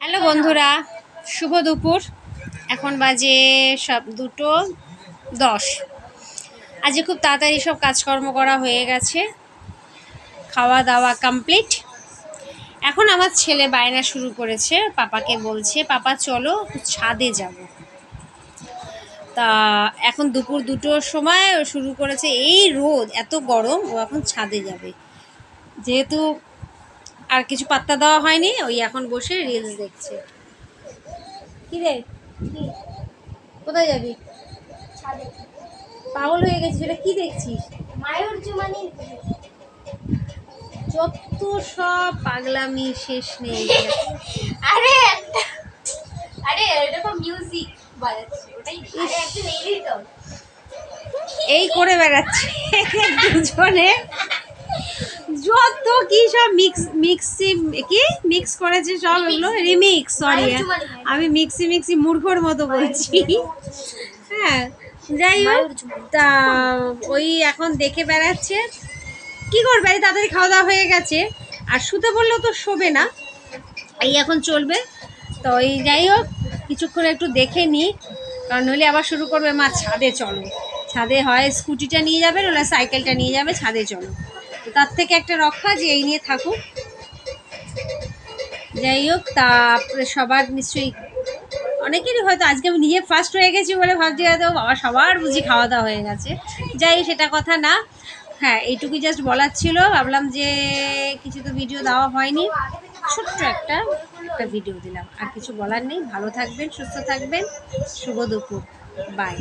Hello বন্ধুরা, শুভ দুপুর। এখন বাজে সব 2:10। আজকে খুব তাড়াতাড়ি সব কাজকর্ম করা হয়ে গেছে, খাওয়া দাওয়া কমপ্লিট। এখন আমার ছেলে বায়না শুরু করেছে, পাপাকে বলছে পাপা চলো ছাদে যাব। তা এখন দুপুর 2টোর সময় শুরু করেছে, এই রোদ এত গরম, ও এখন ছাদে যাবে। যেহেতু আর কিছু পাত্তা দেওয়া হয়নি, ওই এখন বসে রিলস দেখছে। কি রে, কোথায় যাবি? পাগল হয়ে গেছিস, এটা কি দেখছিস? মায়ূর জুমানি। যত সব পাগলামি শেষ নেই। আরে আরে এরকম মিউজিক বাজাচ্ছে, ওটাই আরে একজন এলেই তো এই করে বেড়াচ্ছে দুজনে, যত কি সব মিক্স করেছে সব, এগুলো রিমিক্স। সরি, আমি মিক্সি মূর্খর মতো বলছি। হ্যাঁ, যাই হোক, তা ওই এখন দেখে বেড়াচ্ছে। কি করবে, তাড়াতাড়ি খাওয়া দাওয়া হয়ে গেছে, আর শুতে বললেও তো শোবে না, এই এখন চলবে। তো ওই যাই হোক, কিছুক্ষণ একটু দেখে নিই, কারণ নইলে আবার শুরু করবে মা ছাদে চলো। ছাদে হয় স্কুটিটা নিয়ে যাবে, নইলে সাইকেলটা নিয়ে যাবে, ছাদে চলো। তো তার থেকে একটা রক্ষা যে এই নিয়ে থাকুক। যাই হোক, তা সবার নিশ্চয়ই অনেকেরই হয়তো, আজকে আমি নিজে ফার্স্ট হয়ে গেছি বলে ভাবছি হয়তো বাবা সবার বুঝি খাওয়া দাওয়া হয়ে গেছে। যাই, সেটা কথা না। হ্যাঁ, এইটুকুই জাস্ট বলার ছিল, ভাবলাম যে কিছু তো ভিডিও দেওয়া হয়নি, ছোট্ট একটা ভিডিও দিলাম। আর কিছু বলার নেই। ভালো থাকবেন, সুস্থ থাকবেন। শুভ দুপুর, বাই।